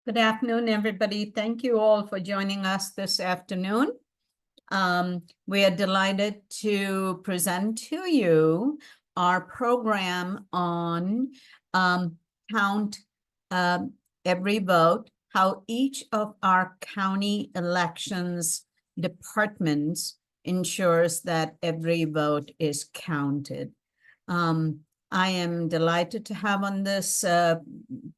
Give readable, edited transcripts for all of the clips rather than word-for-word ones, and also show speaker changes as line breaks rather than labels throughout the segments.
Good afternoon, everybody. Thank you all for joining us this afternoon. We are delighted to present to you our program on Count Every Vote, how each of our county elections departments ensures that every vote is counted. I am delighted to have on this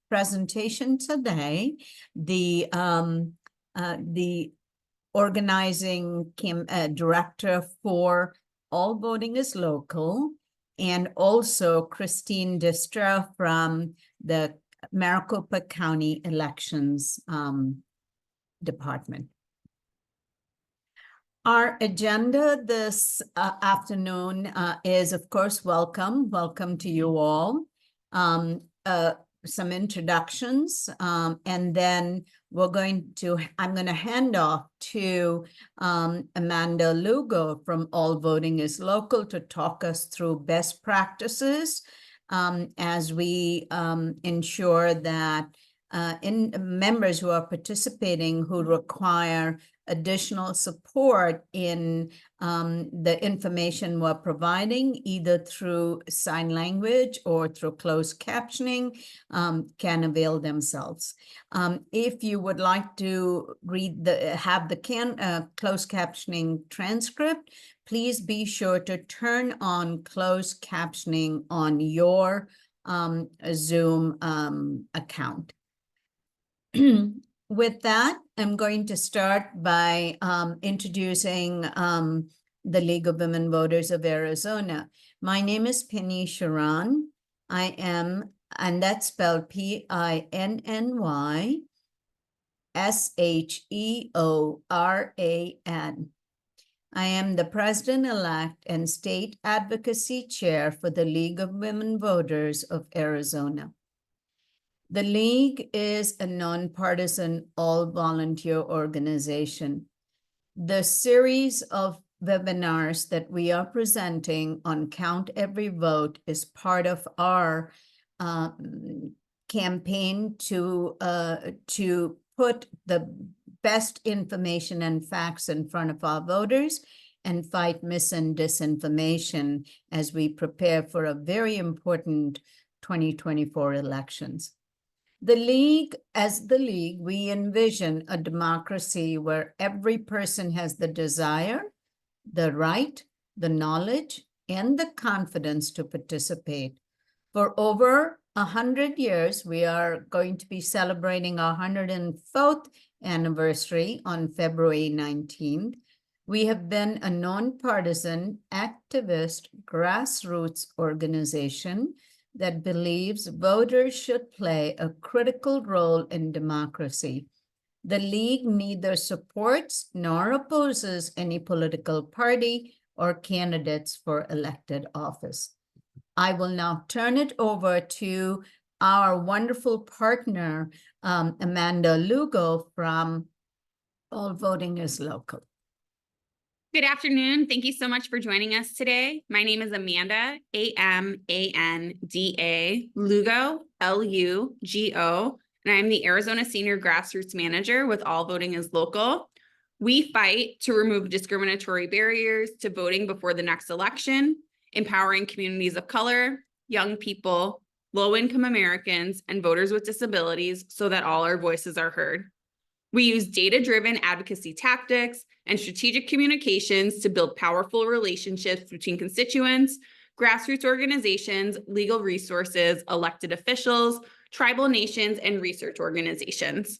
presentation today the organizing director for All Voting is Local, and also Christine Distra from the Maricopa County Elections Department. Our agenda this afternoon is, of course, welcome to you all. Some introductions, and then I'm going to hand off to Amanda Lugo from All Voting is Local to talk us through best practices as we ensure that members who are participating who require additional support in the information we're providing, either through sign language or through closed captioning, can avail themselves. If you would like to have the closed captioning transcript, please be sure to turn on closed captioning on your Zoom account. With that, I'm going to start by introducing the League of Women Voters of Arizona. My name is Penny Sharan. I am, and that's spelled PINNYSHEORAN. I am the President-elect and State Advocacy Chair for the League of Women Voters of Arizona. The League is a nonpartisan, all-volunteer organization. The series of webinars that we are presenting on Count Every Vote is part of our campaign to put the best information and facts in front of our voters and fight mis and disinformation as we prepare for a very important 2024 elections. As the League, we envision a democracy where every person has the desire, the right, the knowledge, and the confidence to participate. For over 100 years, we are going to be celebrating our 104th anniversary on February 19th. We have been a nonpartisan, activist, grassroots organization that believes voters should play a critical role in democracy. The League neither supports nor opposes any political party or candidates for elected office. I will now turn it over to our wonderful partner, Amanda Lugo from All Voting is Local.
Good afternoon. Thank you so much for joining us today. My name is Amanda, A-M-A-N-D-A, Lugo, L-U-G-O, and I'm the Arizona Senior Grassroots Manager with All Voting is Local. We fight to remove discriminatory barriers to voting before the next election, empowering communities of color, young people, low-income Americans, and voters with disabilities so that all our voices are heard. We use data-driven advocacy tactics and strategic communications to build powerful relationships between constituents, grassroots organizations, legal resources, elected officials, tribal nations, and research organizations.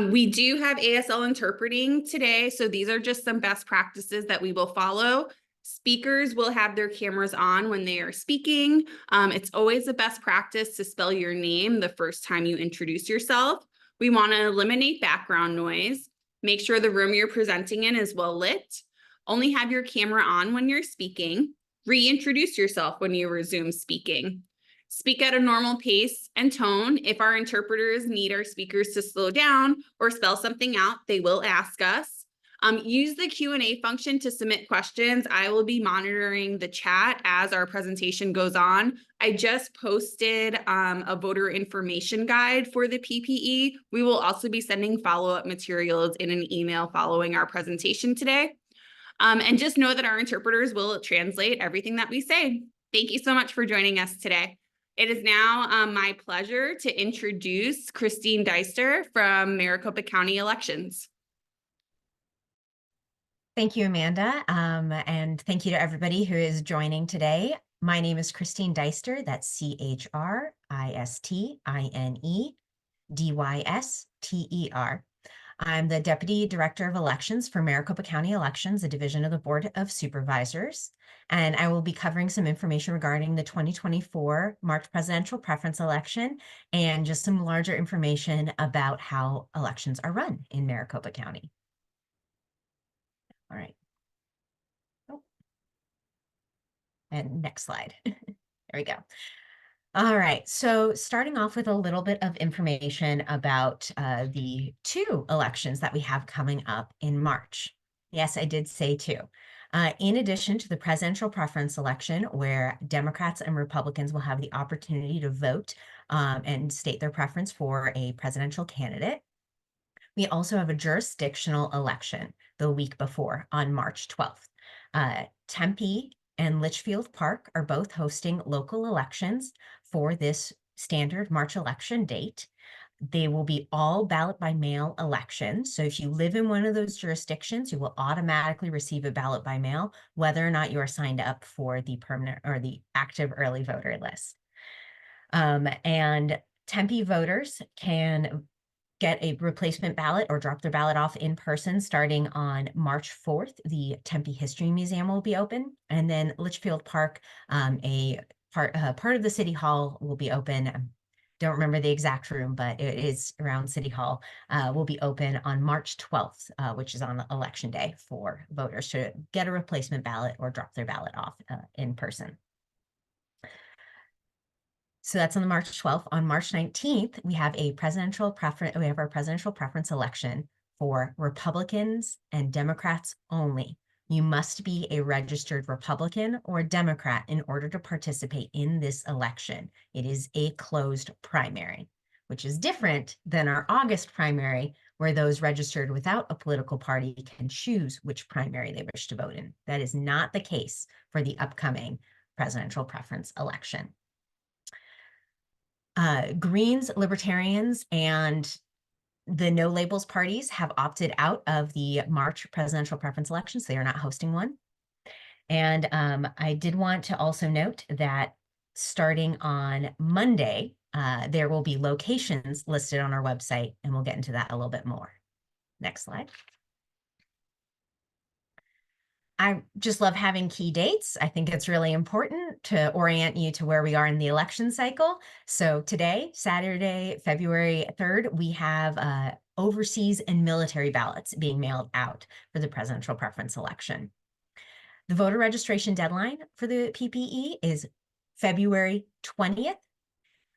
We do have ASL interpreting today, so these are just some best practices that we will follow. Speakers will have their cameras on when they are speaking. It's always the best practice to spell your name the first time you introduce yourself. We want to eliminate background noise. Make sure the room you're presenting in is well lit. Only have your camera on when you're speaking. Reintroduce yourself when you resume speaking. Speak at a normal pace and tone. If our interpreters need our speakers to slow down or spell something out, they will ask us. Use the Q&A function to submit questions. I will be monitoring the chat as our presentation goes on. I just posted a voter information guide for the PPE. We will also be sending follow-up materials in an email following our presentation today. And just know that our interpreters will translate everything that we say. Thank you so much for joining us today. It is now my pleasure to introduce Christine Deister from Maricopa County Elections.
Thank you, Amanda, and thank you to everybody who is joining today. My name is Christine Deister, that's CHRISTINEDYSTER. I'm the Deputy Director of Elections for Maricopa County Elections, a division of the Board of Supervisors, and I will be covering some information regarding the 2024 March presidential preference election and just some larger information about how elections are run in Maricopa County. All right. Oh. And next slide. There we go. All right. So starting off with a little bit of information about the two elections that we have coming up in March. Yes, I did say two. In addition to the presidential preference election, where Democrats and Republicans will have the opportunity to vote and state their preference for a presidential candidate, we also have a jurisdictional election the week before on March 12th. Tempe and Litchfield Park are both hosting local elections for this standard March election date. They will be all ballot by mail elections. So if you live in one of those jurisdictions, you will automatically receive a ballot by mail, whether or not you are signed up for the permanent or the active early voter list. And Tempe voters can get a replacement ballot or drop their ballot off in person starting on March 4th. The Tempe History Museum will be open, and then Litchfield Park, a part of the City Hall will be open. I don't remember the exact room, but it is around City Hall, will be open on March 12th, which is on Election Day for voters to get a replacement ballot or drop their ballot off in person. So that's on the March 12th. On March 19th, we have our presidential preference election for Republicans and Democrats only. You must be a registered Republican or Democrat in order to participate in this election. It is a closed primary, which is different than our August primary, where those registered without a political party can choose which primary they wish to vote in. That is not the case for the upcoming presidential preference election. Greens, Libertarians, and the No Labels parties have opted out of the March presidential preference elections. They are not hosting one. And I did want to also note that starting on Monday, there will be locations listed on our website, and we'll get into that a little bit more. Next slide. I just love having key dates. I think it's really important to orient you to where we are in the election cycle. So today, Saturday, February 3rd, we have overseas and military ballots being mailed out for the presidential preference election. The voter registration deadline for the PPE is February 20th.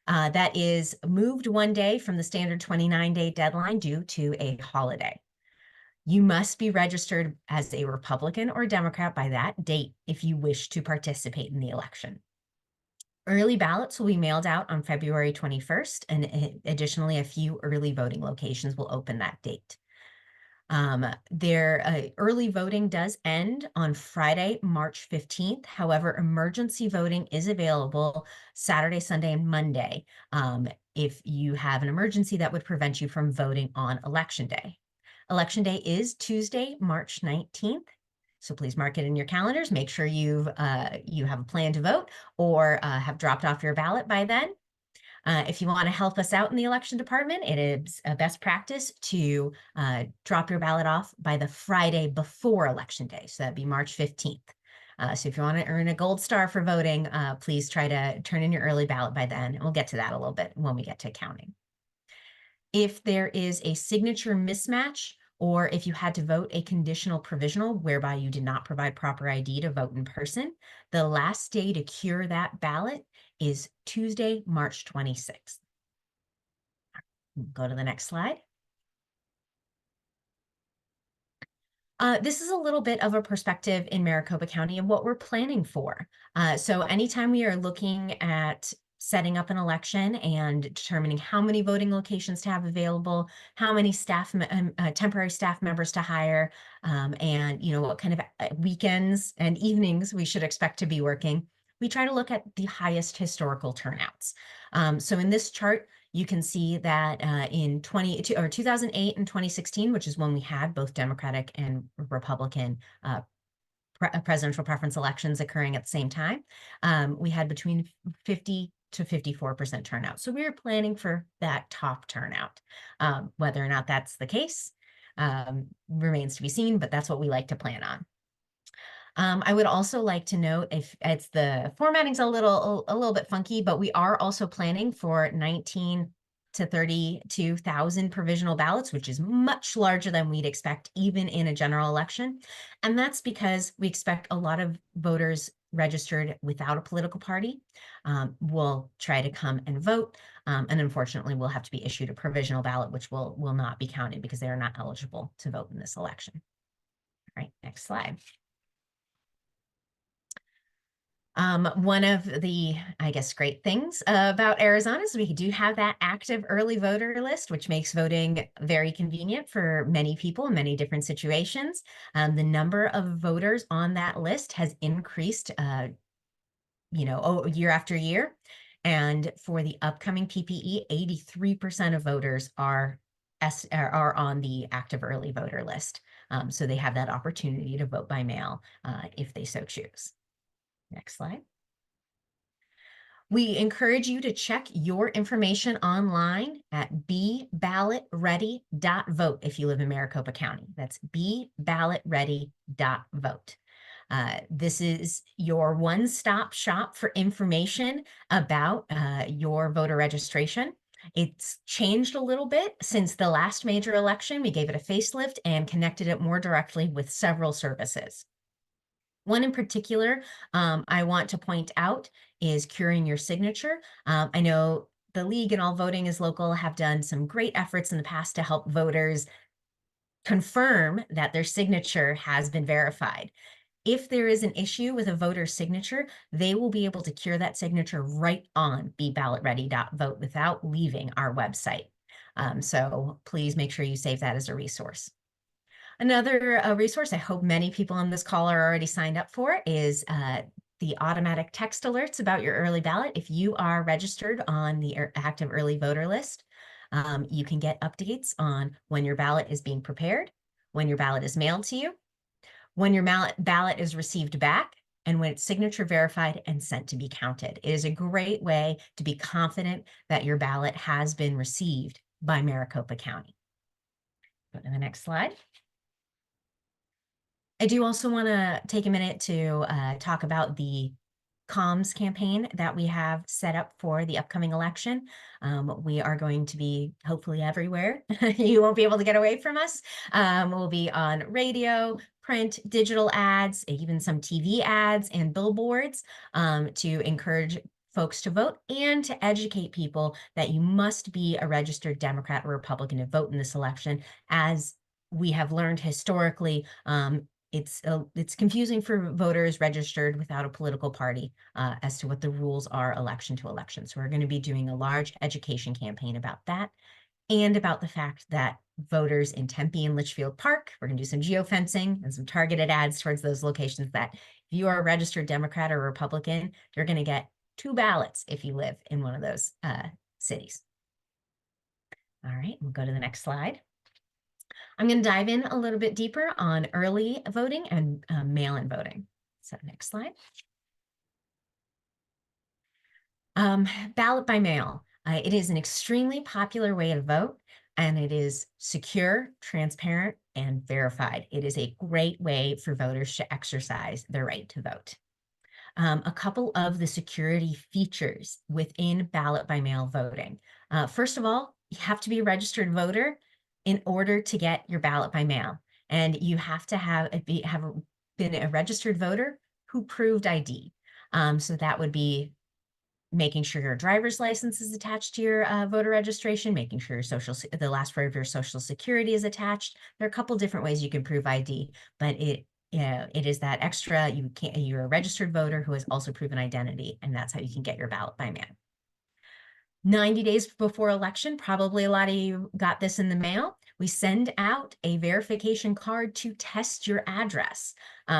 That is moved one day from the standard 29-day deadline due to a holiday. You must be registered as a Republican or Democrat by that date if you wish to participate in the election. Early ballots will be mailed out on February 21st, and additionally, a few early voting locations will open that date. Early voting does end on Friday, March 15th. However, emergency voting is available Saturday, Sunday, and Monday if you have an emergency that would prevent you from voting on Election Day. Election Day is Tuesday, March 19th. So please mark it in your calendars. Make sure you have a plan to vote or have dropped off your ballot by then. If you want to help us out in the election department, it is a best practice to drop your ballot off by the Friday before Election Day. So that'd be March 15th. So if you want to earn a gold star for voting, please try to turn in your early ballot by then. And we'll get to that a little bit when we get to counting. If there is a signature mismatch, or if you had to vote a conditional provisional whereby you did not provide proper ID to vote in person, the last day to cure that ballot is Tuesday, March 26th. Go to the next slide. This is a little bit of a perspective in Maricopa County and what we're planning for. So anytime we are looking at setting up an election and determining how many voting locations to have available, how many temporary staff members to hire, and what kind of weekends and evenings we should expect to be working, we try to look at the highest historical turnouts. So in this chart, you can see that in 2008 and 2016, which is when we had both Democratic and Republican presidential preference elections occurring at the same time, we had between 50 to 54% turnout. So we were planning for that top turnout. Whether or not that's the case remains to be seen, but that's what we like to plan on. I would also like to note, if it's the formatting's a little bit funky, but we are also planning for 19 to 32,000 provisional ballots, which is much larger than we'd expect even in a general election. And that's because we expect a lot of voters registered without a political party will try to come and vote. And unfortunately, we'll have to be issued a provisional ballot, which will not be counted because they are not eligible to vote in this election. All right, next slide. One of the, I guess, great things about Arizona is we do have that active early voter list, which makes voting very convenient for many people in many different situations. The number of voters on that list has increased, year after year. And for the upcoming PPE, 83% of voters are on the active early voter list. So they have that opportunity to vote by mail if they so choose. Next slide. We encourage you to check your information online at beballotready.vote if you live in Maricopa County. That's beballotready.vote. This is your one-stop shop for information about your voter registration. It's changed a little bit since the last major election. We gave it a facelift and connected it more directly with several services. One in particular I want to point out is curing your signature. I know the League and All Voting is Local have done some great efforts in the past to help voters confirm that their signature has been verified. If there is an issue with a voter's signature, they will be able to cure that signature right on beballotready.vote without leaving our website. So please make sure you save that as a resource. Another resource I hope many people on this call are already signed up for is the automatic text alerts about your early ballot. If you are registered on the active early voter list, you can get updates on when your ballot is being prepared, when your ballot is mailed to you, when your ballot is received back, and when it's signature verified and sent to be counted. It is a great way to be confident that your ballot has been received by Maricopa County. Go to the next slide. I do also want to take a minute to talk about the comms campaign that we have set up for the upcoming election. We are going to be hopefully everywhere. You won't be able to get away from us. We'll be on radio, print, digital ads, even some TV ads and billboards to encourage folks to vote and to educate people that you must be a registered Democrat or Republican to vote in this election. As we have learned historically, it's confusing for voters registered without a political party as to what the rules are election to election. So we're going to be doing a large education campaign about that and about the fact that voters in Tempe and Litchfield Park, we're going to do some geofencing and some targeted ads towards those locations that if you are a registered Democrat or Republican, you're going to get 2 ballots if you live in one of those cities. All right, we'll go to the next slide. I'm going to dive in a little bit deeper on early voting and mail-in voting. So next slide. Ballot by mail. It is an extremely popular way to vote, and it is secure, transparent, and verified. It is a great way for voters to exercise their right to vote. A couple of the security features within ballot by mail voting. First of all, you have to be a registered voter in order to get your ballot by mail. And you have to have been a registered voter who proved ID. So that would be making sure your driver's license is attached to your voter registration, making sure your the last four of your social security is attached. There are a couple different ways you can prove ID, but it is that extra, you're a registered voter who has also proven identity, and that's how you can get your ballot by mail. 90 days before election, probably a lot of you got this in the mail. We send out a verification card to test your address.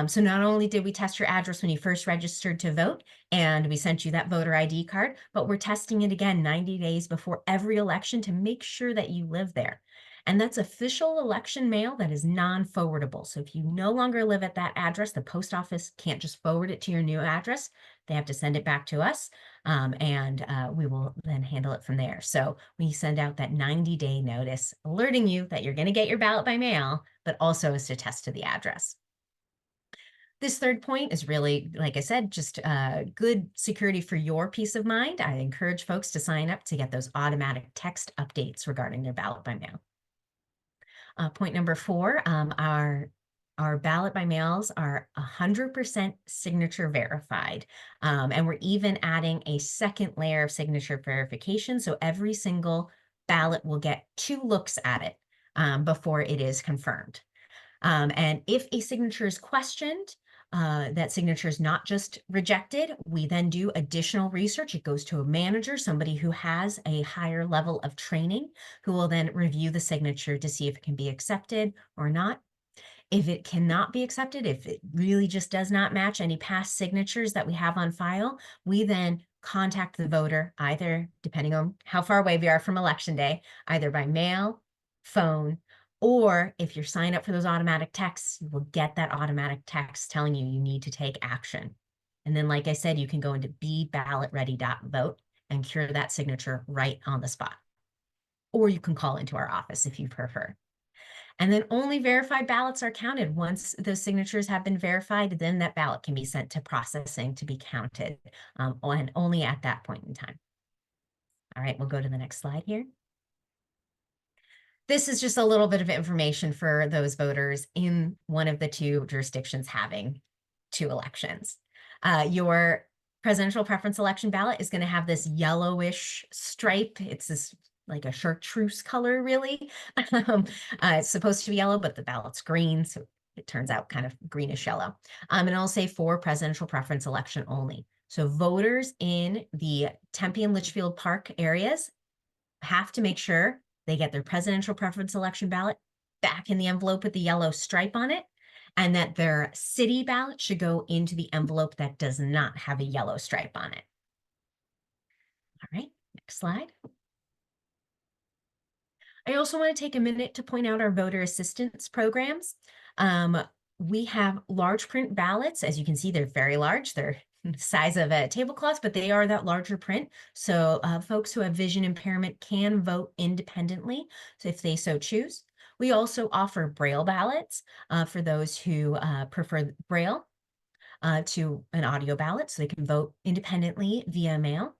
So not only did we test your address when you first registered to vote, and we sent you that voter ID card, but we're testing it again 90 days before every election to make sure that you live there. And that's official election mail that is non-forwardable. So if you no longer live at that address, the post office can't just forward it to your new address. They have to send it back to us, and we will then handle it from there. So we send out that 90-day notice alerting you that you're going to get your ballot by mail, but also is to test to the address. This third point is really, like I said, just good security for your peace of mind. I encourage folks to sign up to get those automatic text updates regarding their ballot by mail. Point number 4, our ballot by mails are 100% signature verified. And we're even adding a second layer of signature verification. So every single ballot will get 2 looks at it before it is confirmed. And if a signature is questioned, that signature is not just rejected, we then do additional research. It goes to a manager, somebody who has a higher level of training, who will then review the signature to see if it can be accepted or not. If it cannot be accepted, if it really just does not match any past signatures that we have on file, we then contact the voter, either, depending on how far away we are from election day, either by mail, phone, or if you're signed up for those automatic texts, you will get that automatic text telling you you need to take action. And then, like I said, you can go into BeBallotReady.vote and cure that signature right on the spot. Or you can call into our office if you prefer. And then only verified ballots are counted. Once those signatures have been verified, then that ballot can be sent to processing to be counted, and only at that point in time. All right, we'll go to the next slide here. This is just a little bit of information for those voters in one of the 2 jurisdictions having 2 elections. Your presidential preference election ballot is going to have this yellowish stripe. It's this like a chartreuse color, really. It's supposed to be yellow, but the ballot's green, so it turns out kind of greenish yellow. And it'll say for presidential preference election only. So voters in the Tempe and Litchfield Park areas have to make sure they get their presidential preference election ballot back in the envelope with the yellow stripe on it, and that their city ballot should go into the envelope that does not have a yellow stripe on it. All right, next slide. I also want to take a minute to point out our voter assistance programs. We have large print ballots. As you can see, they're very large. They're the size of a tablecloth, but they are that larger print. So folks who have vision impairment can vote independently, so if they so choose. We also offer Braille ballots for those who prefer Braille to an audio ballot, so they can vote independently via mail.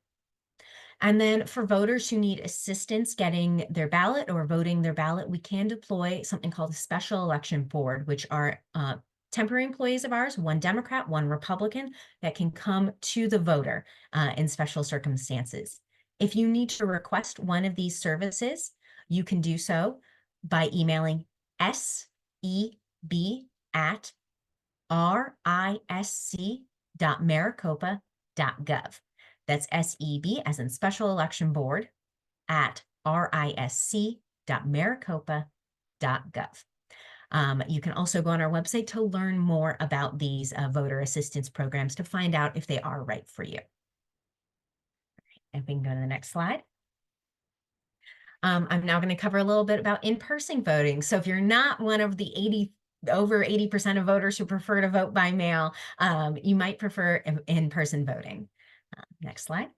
And then for voters who need assistance getting their ballot or voting their ballot, we can deploy something called a special election board, which are temporary employees of ours, 1 Democrat, 1 Republican, that can come to the voter in special circumstances. If you need to request one of these services, you can do so by emailing seb@risc.maricopa.gov. That's SEB as in Special Election Board at risc.maricopa.gov. You can also go on our website to learn more about these voter assistance programs to find out if they are right for you. And we can go to the next slide. I'm now going to cover a little bit about in-person voting. So if you're not one of the over 80% of voters who prefer to vote by mail, you might prefer in-person voting. Next slide.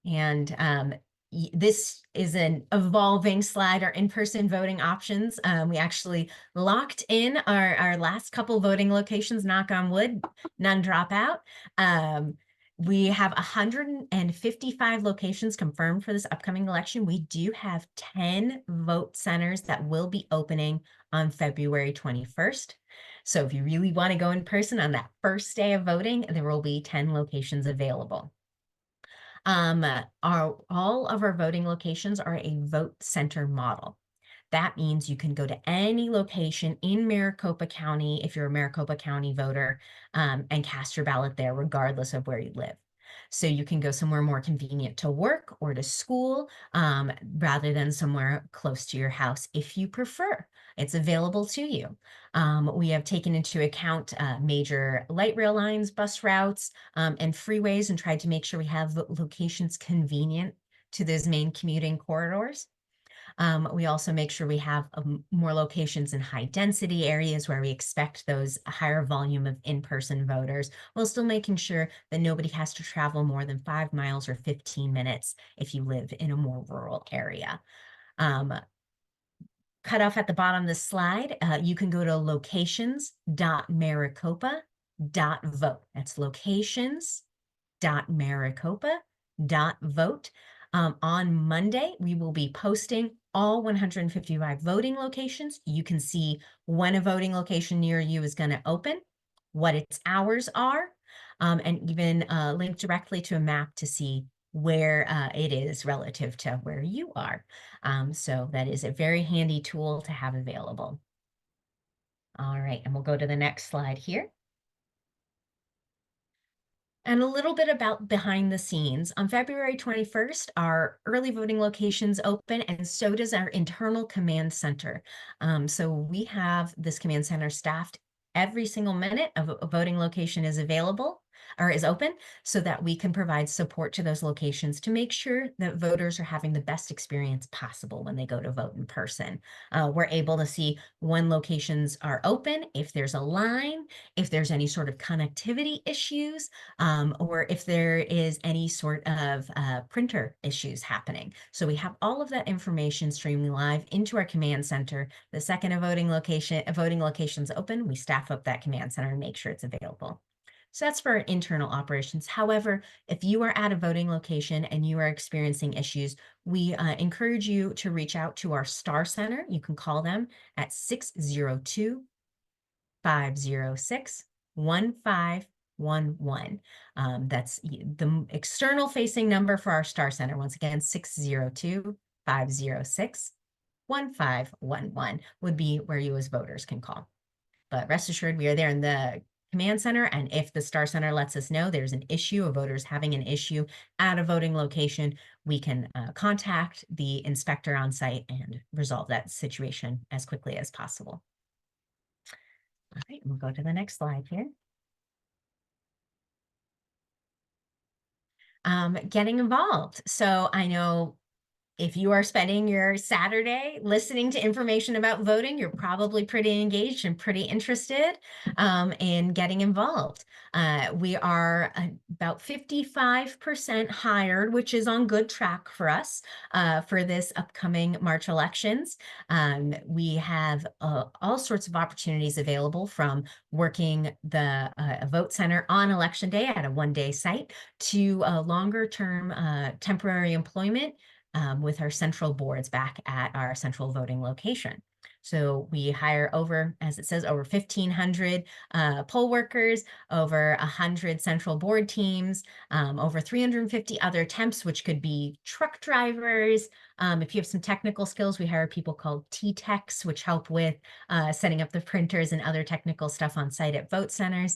And this is an evolving slide, our in-person voting options. We actually locked in our last couple voting locations, knock on wood, none drop out. We have 155 locations confirmed for this upcoming election. We do have 10 vote centers that will be opening on February 21st. So if you really want to go in person on that first day of voting, there will be 10 locations available. All of our voting locations are a vote center model. That means you can go to any location in Maricopa County if you're a Maricopa County voter, and cast your ballot there regardless of where you live. So you can go somewhere more convenient to work or to school, rather than somewhere close to your house if you prefer. It's available to you. We have taken into account major light rail lines, bus routes, and freeways, and tried to make sure we have locations convenient to those main commuting corridors. We also make sure we have more locations in high density areas where we expect those higher volume of in-person voters, while still making sure that nobody has to travel more than 5 miles or 15 minutes if you live in a more rural area. Cut off at the bottom of the slide, you can go to locations.maricopa.vote. That's locations.maricopa.vote. On Monday, we will be posting all 155 voting locations. You can see when a voting location near you is going to open, what its hours are, and even link directly to a map to see where it is relative to where you are. So that is a very handy tool to have available. All right, and we'll go to the next slide here. And a little bit about behind the scenes. On February 21st, our early voting locations open, and so does our internal command center. So we have this command center staffed every single minute of a voting location is available or is open, so that we can provide support to those locations to make sure that voters are having the best experience possible when they go to vote in person. We're able to see when locations are open, if there's a line, if there's any sort of connectivity issues, or if there is any sort of printer issues happening. So we have all of that information streaming live into our command center. The second a voting location's open, we staff up that command center and make sure it's available. So that's for internal operations. However, if you are at a voting location and you are experiencing issues, we encourage you to reach out to our Star Center. You can call them at 602-506-1511. That's the external facing number for our Star Center. Once again, 602-506-1511 would be where you as voters can call. But rest assured, we are there in the command center, and if the Star Center lets us know there's an issue, a voter's having an issue at a voting location, we can contact the inspector on site and resolve that situation as quickly as possible. All right, we'll go to the next slide here. Getting involved. So I know if you are spending your Saturday listening to information about voting, you're probably pretty engaged and pretty interested in getting involved. We are about 55% hired, which is on good track for us for this upcoming March elections. We have all sorts of opportunities available, from working the vote center on election day at a one-day site to longer-term temporary employment with our central boards back at our central voting location. So we hire over, as it says, over 1,500 poll workers, over 100 central board teams, over 350 other temps, which could be truck drivers. If you have some technical skills, we hire people called T-Techs, which help with setting up the printers and other technical stuff on site at vote centers,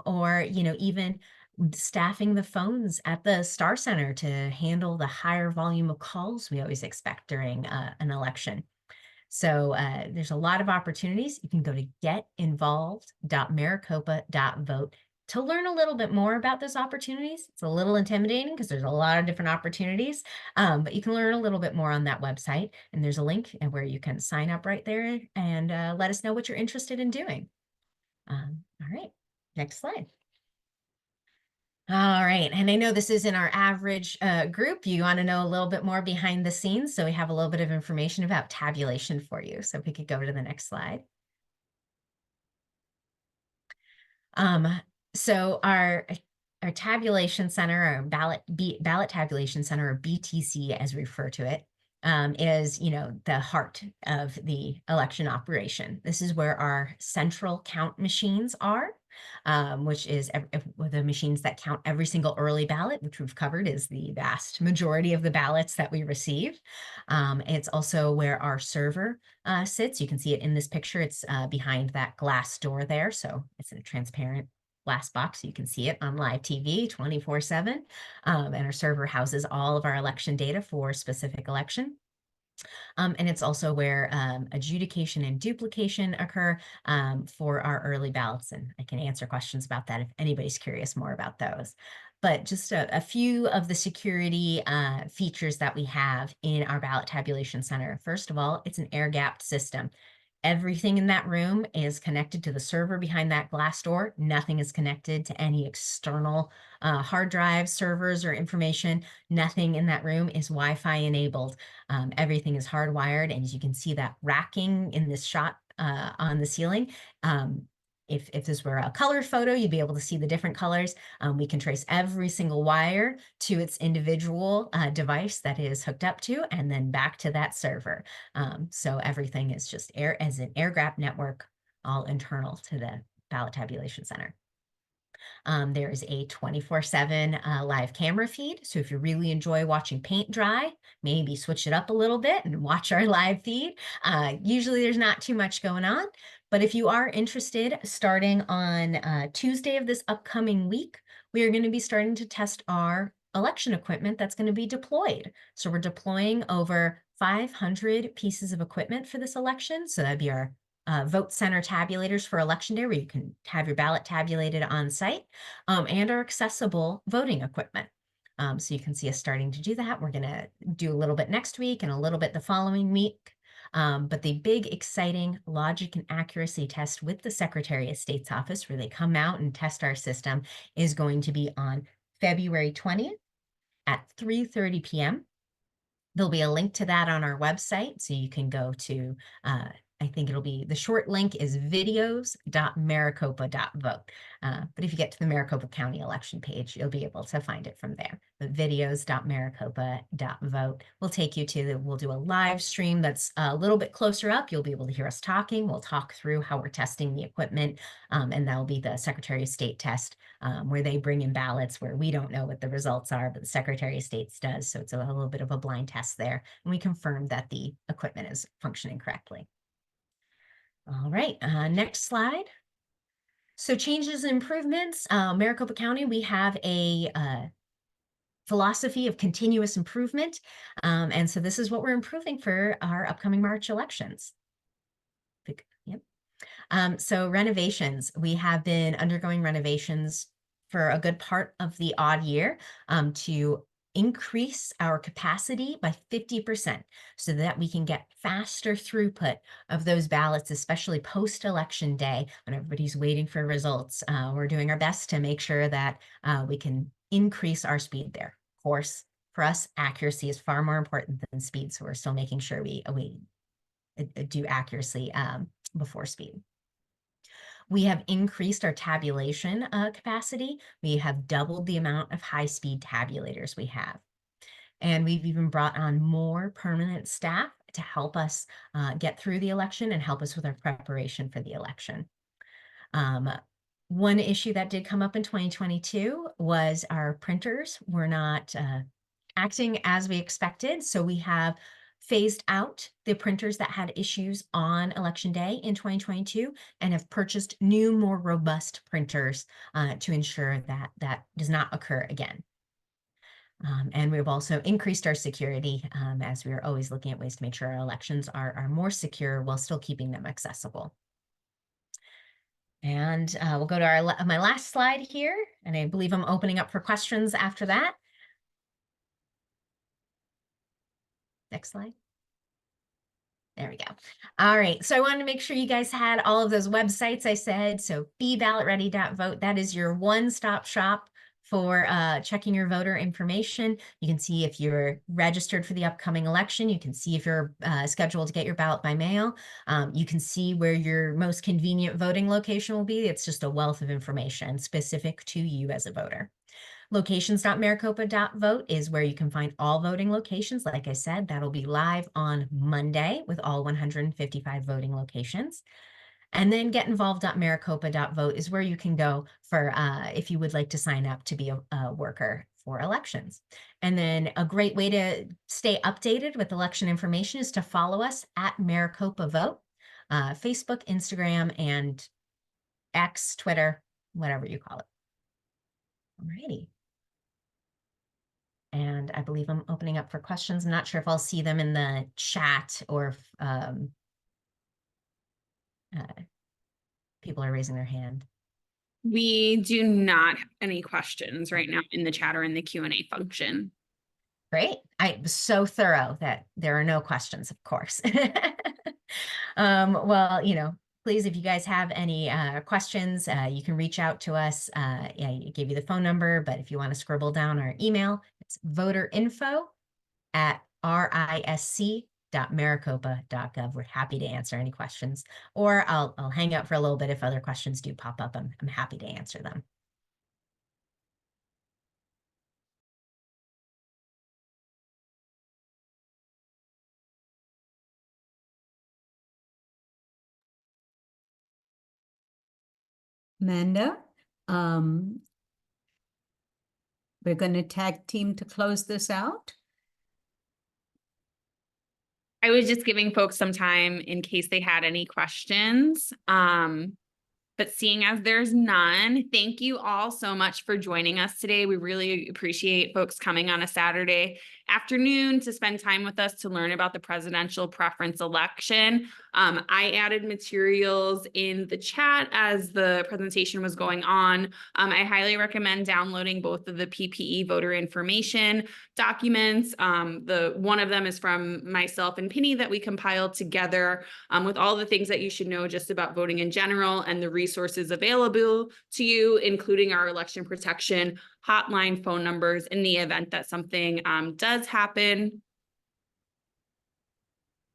or even staffing the phones at the Star Center to handle the higher volume of calls we always expect during an election. So there's a lot of opportunities. You can go to getinvolved.maricopa.vote to learn a little bit more about those opportunities. It's a little intimidating because there's a lot of different opportunities, but you can learn a little bit more on that website. And there's a link where you can sign up right there and let us know what you're interested in doing. All right, next slide. All right, and I know this isn't our average group. You want to know a little bit more behind the scenes, so we have a little bit of information about tabulation for you. So if we could go to the next slide. So our tabulation center, or ballot tabulation center, or BTC as we refer to it, is, the heart of the election operation. This is where our central count machines are, which is the machines that count every single early ballot, which we've covered is the vast majority of the ballots that we receive. It's also where our server sits. You can see it in this picture. It's behind that glass door there. So it's a transparent glass box. So you can see it on live TV 24/7. And our server houses all of our election data for a specific election. And it's also where adjudication and duplication occur for our early ballots. And I can answer questions about that if anybody's curious more about those. But just a few of the security features that we have in our ballot tabulation center. First of all, it's an air-gapped system. Everything in that room is connected to the server behind that glass door. Nothing is connected to any external hard drives, servers, or information. Nothing in that room is Wi-Fi enabled. Everything is hardwired. And as you can see that racking in this shot on the ceiling, if this were a color photo, you'd be able to see the different colors. We can trace every single wire to its individual device that is hooked up to, and then back to that server. So everything is just as an air-gapped network, all internal to the ballot tabulation center. There is a 24/7 live camera feed. So if you really enjoy watching paint dry, maybe switch it up a little bit and watch our live feed. Usually there's not too much going on, but if you are interested, starting on Tuesday of this upcoming week, we are going to be starting to test our election equipment that's going to be deployed. So we're deploying over 500 pieces of equipment for this election. So that'd be our vote center tabulators for election day, where you can have your ballot tabulated on site, and our accessible voting equipment. So you can see us starting to do that. We're going to do a little bit next week and a little bit the following week. But the big, exciting logic and accuracy test with the Secretary of State's office, where they come out and test our system, is going to be on February 20th at 3:30 p.m. There'll be a link to that on our website, so you can go to I think it'll be, the short link is videos.maricopa.vote. But if you get to the Maricopa County election page, you'll be able to find it from there. But videos.maricopa.vote will take you to we'll do a live stream that's a little bit closer up. You'll be able to hear us talking. We'll talk through how we're testing the equipment. And that'll be the Secretary of State test, where they bring in ballots where we don't know what the results are, but the Secretary of State does. So it's a little bit of a blind test there. And we confirm that the equipment is functioning correctly. All right, next slide. So changes and improvements. Maricopa County, we have a philosophy of continuous improvement. And so this is what we're improving for our upcoming March elections. Yep. So renovations, we have been undergoing renovations for a good part of the odd year to increase our capacity by 50% so that we can get faster throughput of those ballots, especially post-election day when everybody's waiting for results. We're doing our best to make sure that we can increase our speed there. Of course, for us, accuracy is far more important than speed, so we're still making sure we do accuracy before speed. We have increased our tabulation capacity. We have doubled the amount of high-speed tabulators we have. And we've even brought on more permanent staff to help us get through the election and help us with our preparation for the election. One issue that did come up in 2022 was our printers were not acting as we expected. So we have phased out the printers that had issues on election day in 2022 and have purchased new, more robust printers to ensure that that does not occur again. And we've also increased our security as we are always looking at ways to make sure our elections are more secure while still keeping them accessible. And we'll go to my last slide here, and I believe I'm opening up for questions after that. Next slide. There we go. All right. So I wanted to make sure you guys had all of those websites I said. So beballotready.vote, that is your one-stop shop for checking your voter information. You can see if you're registered for the upcoming election. You can see if you're scheduled to get your ballot by mail. You can see where your most convenient voting location will be. It's just a wealth of information specific to you as a voter. Locations.maricopa.vote is where you can find all voting locations. Like I said, that'll be live on Monday with all 155 voting locations. And then getinvolved.maricopa.vote is where you can go for if you would like to sign up to be a worker for elections. And then a great way to stay updated with election information is to follow us at Maricopa Vote, Facebook, Instagram, and X, Twitter, whatever you call it. Alrighty. And I believe I'm opening up for questions. I'm not sure if I'll see them in the chat or if people are raising their hand.
We do not have any questions right now in the chat or in the Q&A function.
Great. I was so thorough that there are no questions, of course. Well, you know, please, if you guys have any questions, you can reach out to us. Yeah, I gave you the phone number, but if you want to scribble down our email, it's voterinfo@risc.maricopa.gov. We're happy to answer any questions, or I'll hang out for a little bit if other questions do pop up. I'm happy to answer them.
Amanda, we're going to tag team to close this out.
I was just giving folks some time in case they had any questions. But seeing as there's none, thank you all so much for joining us today. We really appreciate folks coming on a Saturday afternoon to spend time with us to learn about the presidential preference election. I added materials in the chat as the presentation was going on. I highly recommend downloading both of the PPE voter information documents. One of them is from myself and Penny that we compiled together with all the things that you should know just about voting in general and the resources available to you, including our election protection hotline phone numbers in the event that something does happen.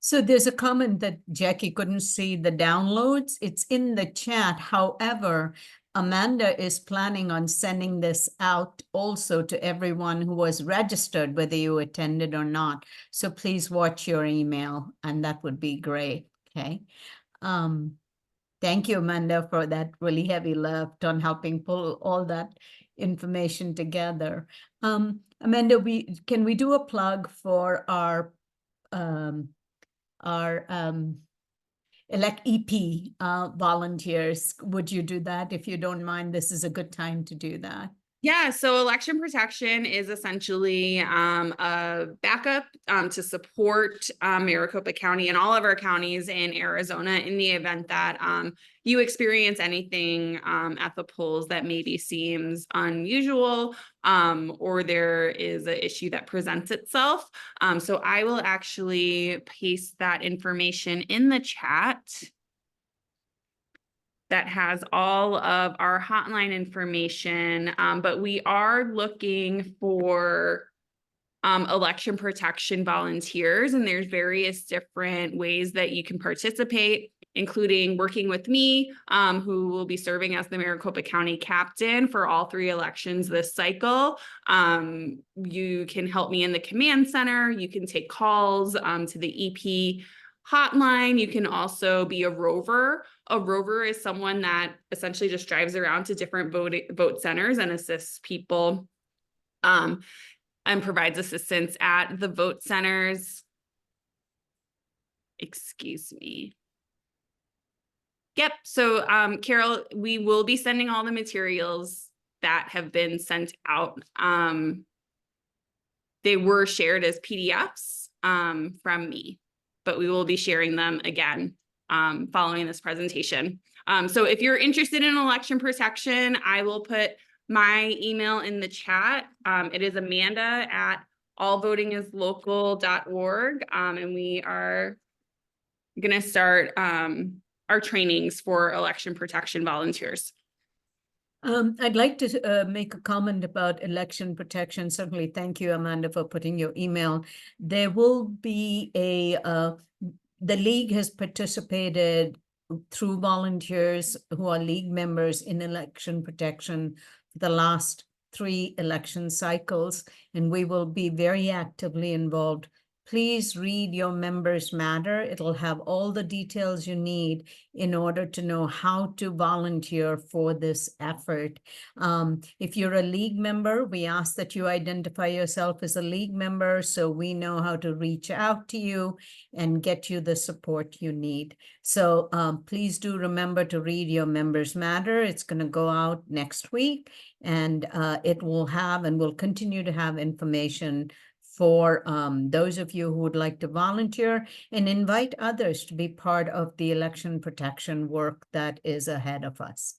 So there's a comment that Jackie couldn't see the downloads. It's in the chat. However, Amanda is planning on sending this out also to everyone who was registered, whether you attended or not. So please watch your email, and that would be great. Okay. Thank you, Amanda, for that really heavy lift on helping pull all that information together. Amanda, can we do a plug for our elect EP volunteers? Would you do that? If you don't mind, this is a good time to do that.
Yeah, so election protection is essentially a backup to support Maricopa County and all of our counties in Arizona in the event that you experience anything at the polls that maybe seems unusual or there is an issue that presents itself. So I will actually paste that information in the chat that has all of our hotline information, but we are looking for election protection volunteers, and there's various different ways that you can participate, including working with me, who will be serving as the Maricopa County captain for all 3 elections this cycle. You can help me in the command center. You can take calls to the EP hotline. You can also be a rover. A rover is someone that essentially just drives around to different vote centers and assists people and provides assistance at the vote centers. Excuse me. Yep. So Carol, we will be sending all the materials that have been sent out. They were shared as PDFs from me, but we will be sharing them again following this presentation. So if you're interested in election protection, I will put my email in the chat. It is amanda@allvotingislocal.org. And we are going to start our trainings for election protection volunteers.
I'd like to make a comment about election protection. Certainly, thank you, Amanda, for putting your email. There will be the league has participated through volunteers who are league members in election protection for the last 3 election cycles, and we will be very actively involved. Please read your Members Matter. It'll have all the details you need in order to know how to volunteer for this effort. If you're a league member, we ask that you identify yourself as a league member so we know how to reach out to you and get you the support you need. So please do remember to read your Members Matter. It's going to go out next week, and it will have and will continue to have information for those of you who would like to volunteer, and invite others to be part of the election protection work that is ahead of us.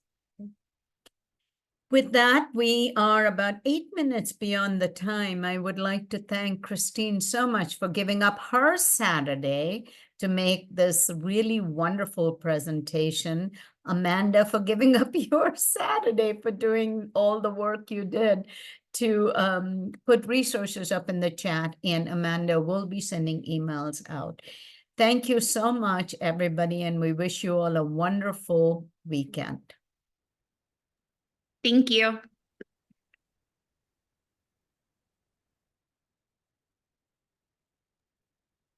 With that, we are about 8 minutes beyond the time. I would like to thank Christine so much for giving up her Saturday to make this really wonderful presentation. Amanda, for giving up your Saturday for doing all the work you did to put resources up in the chat, and Amanda will be sending emails out. Thank you so much, everybody, and we wish you all a wonderful weekend.
Thank you.